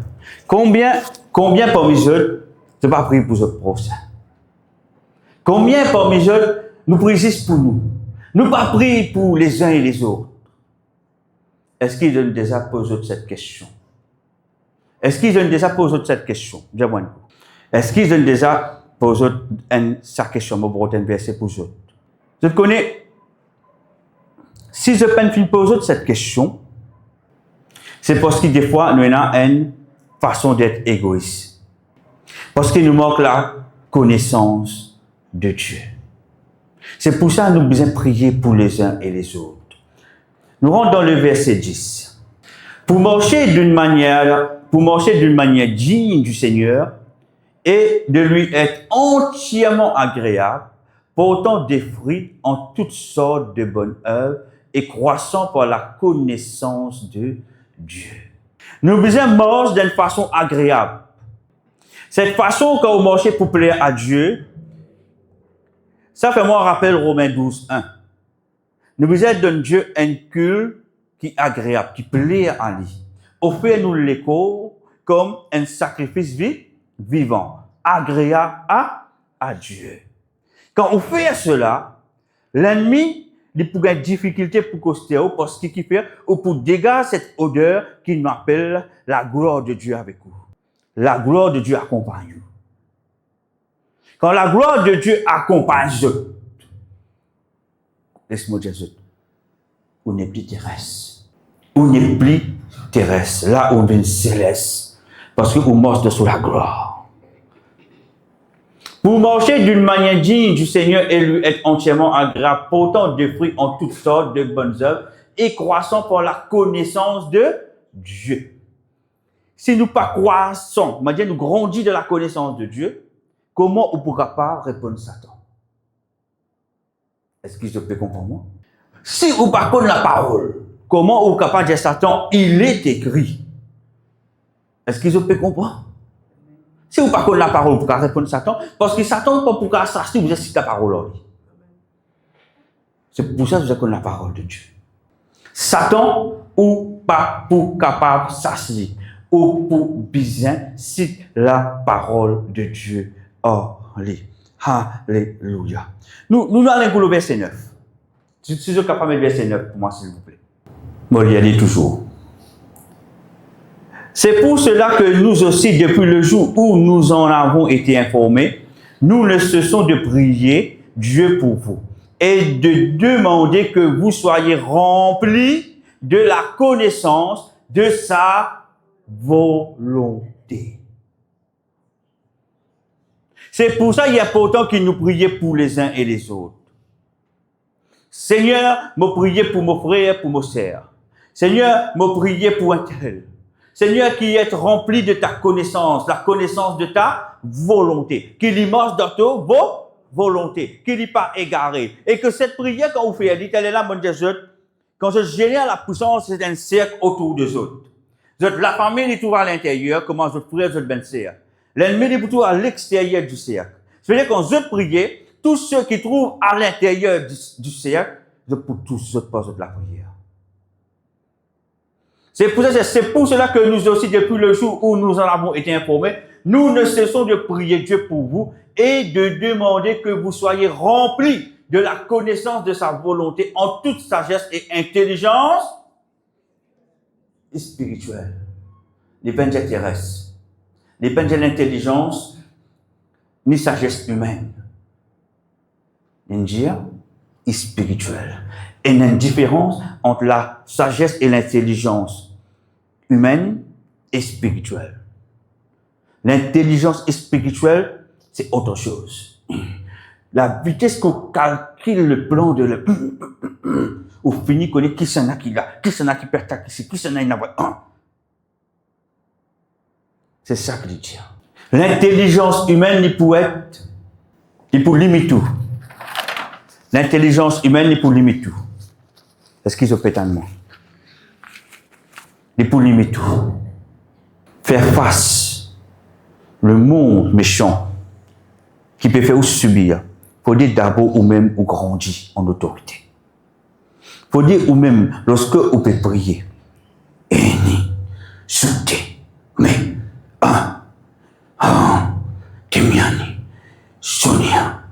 Combien parmi eux, tu vas prier pour ce prochain? Combien parmi eux, nous prions pour nous? Nous pas prier pour les uns et les autres. Est-ce qu'ils ont déjà posé cette question? Est-ce qu'ils ont déjà posé cette question? Dis-moi. Est-ce qu'ils ont déjà posé cette question? Je vais un verset pour eux. Je connais. Si je peine de poser cette question, c'est parce que des fois, nous avons une façon d'être égoïste. Parce qu'il nous manque la connaissance de Dieu. C'est pour ça que nous devons prier pour les uns et les autres. Nous rentrons dans le verset 10. Pour marcher d'une manière digne du Seigneur et de lui être entièrement agréable, portant des fruits en toutes sortes de bonnes œuvres et croissant par la connaissance de Dieu. Nous devons marcher d'une façon agréable. Cette façon quand on marche pour plaire à Dieu, ça fait moi rappel Romains 12, 1. Nous devons donner Dieu un culte qui est agréable, qui plaît à lui. Offrez-nous l'écho comme un sacrifice vivant, agréable à Dieu. Quand on fait cela, l'ennemi il pourrait avoir des difficultés pour coster parce qu'il fait ou pour dégager cette odeur qui nous appelle la gloire de Dieu avec vous. La gloire de Dieu accompagne vous. Quand la gloire de Dieu accompagne vous, laisse-moi dire ça, on n'est plus terrestre. On n'est plus terrestre. Là, on vient céleste. Parce qu'on marche sur la gloire. Pour marcher d'une manière digne du Seigneur et lui être entièrement agréable, portant des fruits en toutes sortes de bonnes œuvres et croissant par la connaissance de Dieu. Si nous pas croissons, nous grandissons de la connaissance de Dieu, comment on ne pourra pas répondre à Satan? Est-ce que je peux comprendre? Si on ne pas connaît la parole, comment on est capable de dire Satan, il est écrit? Est-ce que je peux comprendre? Si vous ne connaissez pas la parole, vous pouvez répondre à Satan, parce que Satan ne peut pas assassiner, vous citez la parole. C'est pour ça que vous connaissez la parole de Dieu. Satan, ou pas pour capable d'assassiner, ou pour besoin, cite la parole de Dieu. Alléluia. Nous allons pour le verset 9. Si vous êtes capable de mettre le verset 9 pour moi, s'il vous plaît. Moi, il y a dit toujours. C'est pour cela que nous aussi, depuis le jour où nous en avons été informés, nous ne cessons de prier Dieu pour vous et de demander que vous soyez remplis de la connaissance de sa volonté. C'est pour ça qu'il est important que nous prions pour les uns et les autres. Seigneur, me prier pour mon frère, pour mon sœur. Seigneur, me prier pour un tel. Seigneur, qui est rempli de ta connaissance, la connaissance de ta volonté, qu'il y marche dans ta volonté, qu'il n'y pas égaré. Et que cette prière, quand vous faites, elle dit, elle est là, mon Dieu, quand je génère la puissance, c'est un cercle autour des autres. La famille est toujours à l'intérieur, comment je prie, je ben sert. L'ennemi est toujours à l'extérieur du cercle. C'est-à-dire quand je prie, tous ceux qui trouvent à l'intérieur du cercle, je peux tous pas de la prière. C'est pour cela que nous aussi, depuis le jour où nous en avons été informés, nous ne cessons de prier Dieu pour vous et de demander que vous soyez remplis de la connaissance de sa volonté en toute sagesse et intelligence spirituelle. Les peines terrestres, les peines de l'intelligence, ni sagesse humaine. L'india est spirituelle. Et il y a une différence entre la sagesse et l'intelligence. humaine et spirituelle. L'intelligence spirituelle, c'est autre chose. La vitesse qu'on calcule le plan de le... Au fini, connaît qui s'en a qui l'a, qui s'en a qui perd qui s'en a une un. C'est ça que je dis. L'intelligence humaine n'est pour être, n'est pour limiter tout. L'intelligence humaine n'est pour limiter tout. Est-ce qu'ils ont pété un mot? N'est pour limiter tout. Faire face le monde méchant qui peut faire ou subir. Faut dire d'abord ou même ou grandir en autorité. Faut dire ou même lorsque vous pouvez prier. Eni, souté, mais Timiani, Sonia.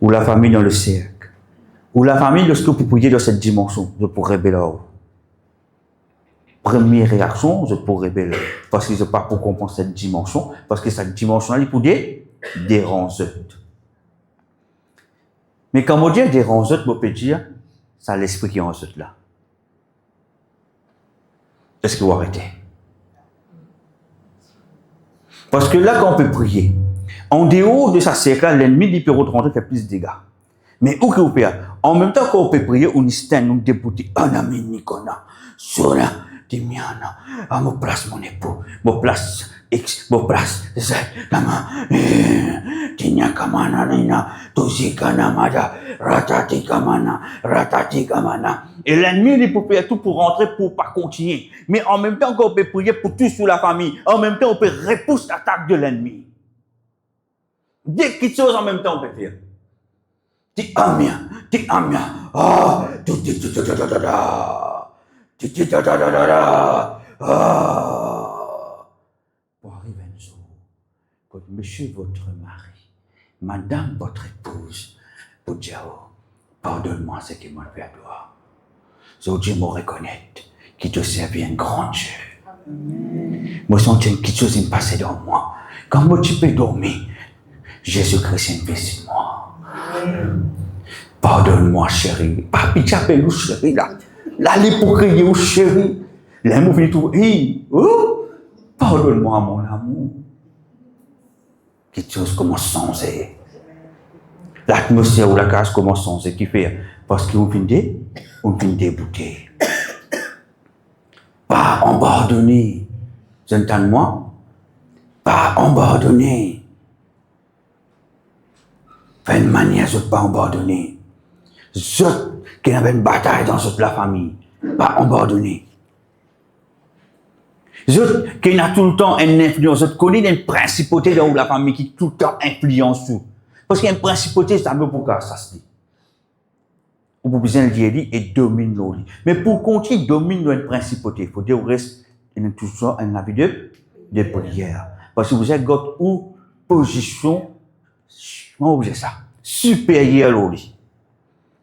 Ou la famille dans le cercle. Ou la famille lorsque vous priez dans cette dimension, je pourrais révéler. Première réaction, je pourrais révéler. Parce que je ne sais pas pour comprendre cette dimension, parce que cette dimension-là, il peut déranger. Mais quand on dit déranger, on peut dire, c'est l'esprit qui est en ce là. Est-ce que vous arrêtez? Parce que là, quand on peut prier, en dehors de sa cercle, l'ennemi il peut rentrer faire plus de dégâts. Mais où que vous pouvez, en même temps qu'on peut prier, on est nous débouter, un ami Nikona, Sola, Timiana, à mon place mon époux, mon place X, mon place Z, Nama, Tinya Kamana, Nina, Tosi Kanamada, Ratati Kamana. Et l'ennemi, il peut faire tout pour rentrer, pour pas continuer. Mais en même temps qu'on peut prier pour tout sur la famille, en même temps on peut repousser l'attaque de l'ennemi. Dès quelque chose en même temps on peut faire. T'es amien, ah, pour arriver un jour, quand monsieur votre mari, madame votre épouse, pour dire, pardonne-moi ce qui m'a fait à toi. Je Dieu me reconnaître qui te servait un grand Dieu. Moi, sentais quelque chose qui me passait dans moi. Quand moi, tu peux dormir, Jésus-Christ investi en moi. Pardonne-moi, chérie. Papi, tu appelles où, chérie, là? Là, les pour crier où, chérie? Là, moi, je tout. Pardonne-moi, mon amour. Quelque chose commence à changer. L'atmosphère ou la case commence à changer. Qui fait? Parce qu'on finit débouter. Pas abandonné. Vous entendez moi? Pas abandonné. Fait une manière de ne pas abandonner. Ceux qui avaient une bataille dans toute la famille, pas abandonné. Ceux qui ont tout le temps une influence, ceux qui connaissent une principauté dans la famille qui tout le temps influence tout. Parce qu'il y a une principauté, ça veut pourquoi ça se dit. Ou pour besoin de dire et domine l'eau. Mais pour continuer domine une principauté, il faut dire au reste, il y a toujours un habit de prière. Parce que vous êtes une position, comment vous dites ça? Supérieure l'eau.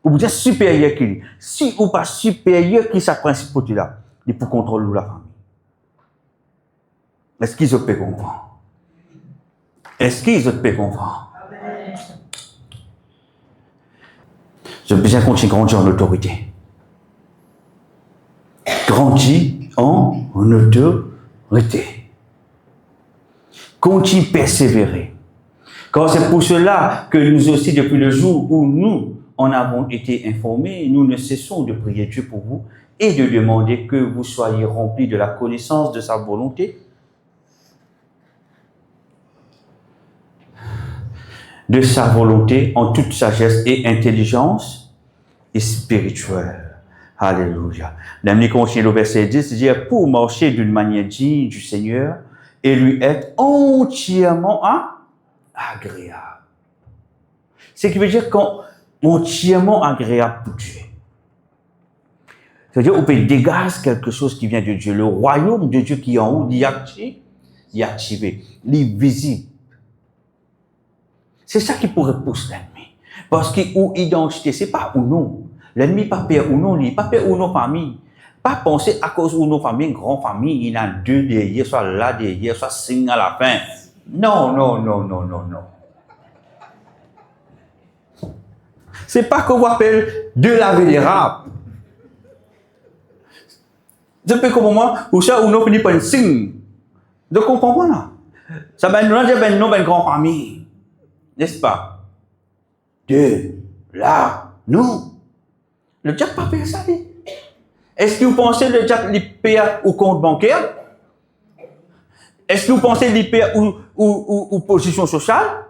Ou vous êtes supérieur qui lui. Si ou pas supérieur qui sa principauté là, il peut contrôler la famille. Est-ce qu'ils ont pu comprendre? Est-ce qu'ils ont pu comprendre? Je veux bien continuer à grandir en autorité. Grandir en autorité. Continue à persévérer. Car c'est pour cela que nous aussi, depuis le jour où nous en avons été informés, nous ne cessons de prier Dieu pour vous et de demander que vous soyez remplis de la connaissance de sa volonté, en toute sagesse et intelligence et spirituelle. Alléluia. L'ami continue au verset 10, dit pour marcher d'une manière digne du Seigneur et lui être entièrement agréable. Ce qui veut dire entièrement agréable pour Dieu. C'est-à-dire, on peut dégager quelque chose qui vient de Dieu. Le royaume de Dieu qui est en haut, il est activé, il est visible. C'est ça qui pourrait pousser l'ennemi. Parce que ou identité, c'est pas ou non. L'ennemi pas peur ou non, pas peur ou non famille. Pas penser à cause ou non famille, une grande famille, il y en a deux derrière, soit là derrière, soit cinq à la fin. Non. C'est pas qu'on appelle de la vénérable. Je peux comprendre, ou ça, ou nous finissons par un signe. De comprendre, là. Ça va nous dire, ben, nous, ben, grande famille. N'est-ce pas? Dieu, là, nous. Le diable pas fait ça, lui. Est-ce que vous pensez que le diable, il paye au compte bancaire? Est-ce que vous pensez qu'il paye ou position sociale?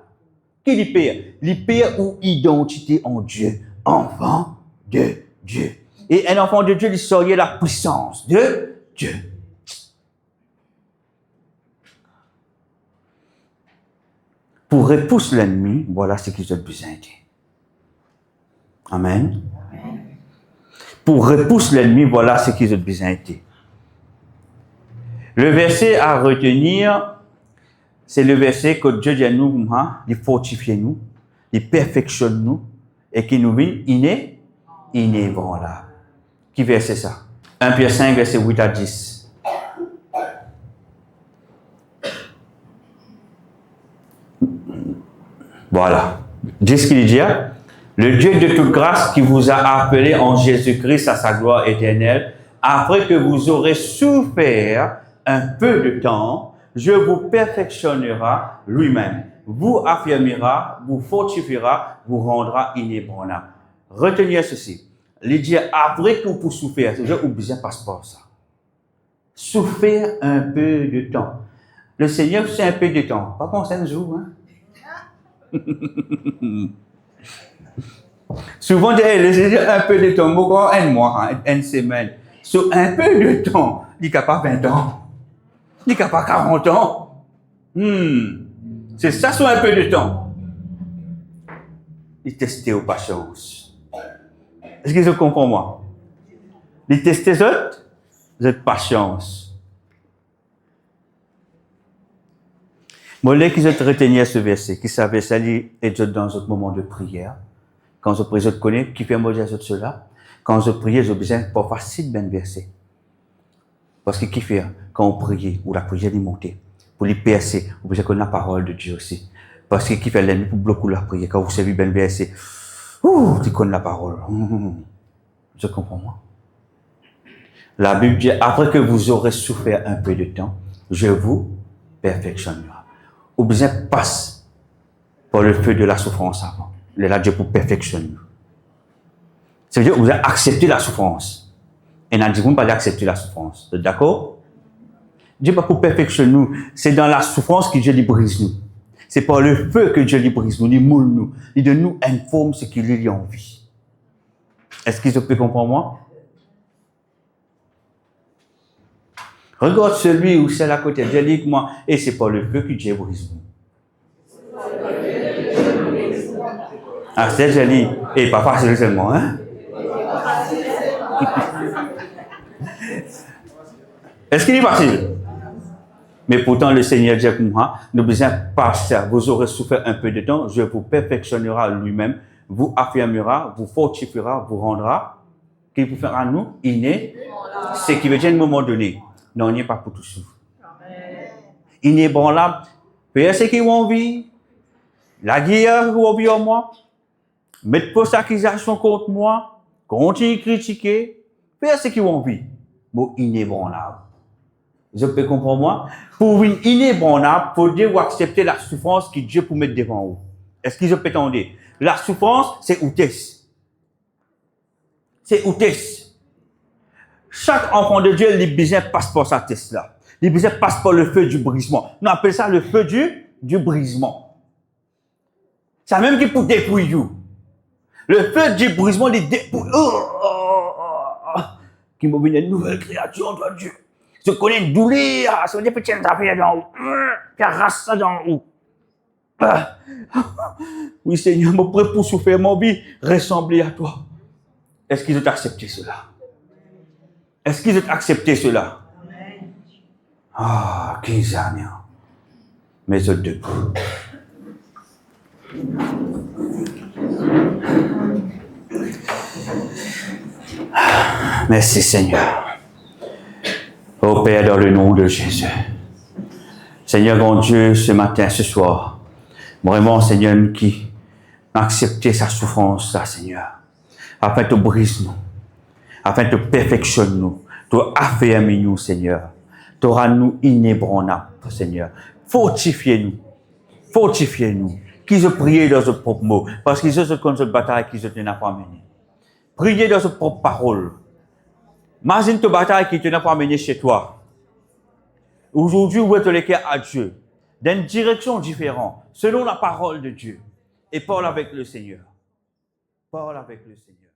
Qui lui paye? Il paye ou identité en Dieu. Enfant de Dieu. Et un enfant de Dieu, il serait la puissance de Dieu. Pour repousser l'ennemi, voilà ce qu'ils ont besoin de. Amen. Amen. Pour repousser l'ennemi, voilà ce qu'ils ont besoin de. Le verset à retenir, c'est le verset que Dieu dit à nous, il fortifie nous, il perfectionne nous, et qui nous vient inébranlable. Qui verset ça? 1 Pierre 5, verset 8 à 10. Voilà. Dis ce qu'il dit. Le Dieu de toute grâce qui vous a appelé en Jésus-Christ à sa gloire éternelle, après que vous aurez souffert un peu de temps, je vous perfectionnera lui-même, vous affirmera, vous fortifiera, vous rendra inébranlable. Retenez ceci. Il dit après que vous souffrez, c'est déjà oublié passeport ça. Souffrir un peu de temps. Le Seigneur, c'est un peu de temps. Pas penser un jour, hein? Souvent, le Seigneur, un peu de temps, beaucoup, un mois, une semaine. Sur un peu de temps, il n'y a pas 20 ans. Il n'y a pas 40 ans. C'est ça, sur un peu de temps. Il testait aux patience. Est-ce que vous comprenez moi? Il testait cette patience. Moi, là, qui se retenir ce verset, qui savait ça, et dans un moment de prière, quand je prie, je connais, qui fait moi dire cela, quand je prie, je besoin pas facile d'un verset. Parce que qui fait, quand on prie, ou la prière est montée, pour les percer, vous besoin connaître la parole de Dieu aussi. Parce que qui fait l'ennemi pour bloquer la prière, quand vous savez bien verset, tu connais la parole. Je comprends moi. La Bible dit, après que vous aurez souffert un peu de temps, je vous perfectionnerai. Vous besoin passe par le feu de la souffrance avant. Là, Dieu pour perfectionner. Ça veut dire que vous avez accepté la souffrance. Et n'a dit vous pas d'accepter la souffrance. D'accord? Dieu pas pour perfectionner nous. C'est dans la souffrance que Dieu lui brise nous. C'est par le feu que Dieu lui brise nous, il moule nous. Il donne nous une forme ce qu'il lui a envie. Est-ce que vous pouvez comprendre moi? Regarde celui ou celle à côté de Dieu, moi, et c'est par le feu que Dieu brise nous. Ah, c'est joli. Et pas facile seulement, hein? Est-ce qu'il est facile? Mais pourtant, le Seigneur dit comme moi, nous besoin pas ça. Vous aurez souffert un peu de temps, je vous perfectionnera lui-même, vous affirmera, vous fortifiera, vous rendra. Qu'il vous fera à nous, ce qui veut dire à un moment donné. Non, il n'y a pas pour tout souffrir. Inébranlable. Père, ce qui ont envie. La guerre qui ont envie en moi. Mettre pour accusation contre moi. Continuer à critiquer. Père, ce qui ont envie. Mot inébranlable. Je peux comprendre moi? Pour une inébranlable, il faut dire ou accepter la souffrance que Dieu peut mettre devant vous. Est-ce que je peux t'en dire? La souffrance, c'est outesse. C'est outesse. Chaque enfant de Dieu, il besoin passe par sa test là. Il besoin passe par le feu du brisement. On appelle ça le feu du brisement. C'est même qui pour détruire vous. Le feu du brisement, il dépouille. Qui m'a vu une nouvelle créature entre Dieu. Je connais une douleur. Ça veut dire que tu as une affaire dans haut. Tu arraches ça dans haut. Oui, Seigneur, mon prêt pour souffrir ma vie, ressembler à toi. Est-ce qu'ils ont accepté cela? Est-ce qu'ils ont accepté cela? Ah, 15 années. Mais autres debout. Merci Seigneur. Ô Père, dans le nom de Jésus. Seigneur, mon Dieu, ce matin, ce soir, vraiment, Seigneur, qui a accepté sa souffrance, là, Seigneur, afin de briser nous, afin de perfectionner nous, Tu as fait nous, Seigneur. Tu auras nous inébranlables, Seigneur. Fortifiez-nous. Fortifiez-nous. Qui se prie dans ce propre mot. Parce que c'est cette bataille qui se n'a pas menée. Priez dans ce propre parole. Imagine ta bataille qui te n'a pas menée chez toi. Aujourd'hui, où est le cœur à Dieu? Dans une direction différente, selon la parole de Dieu. Et parle avec le Seigneur. Parle avec le Seigneur.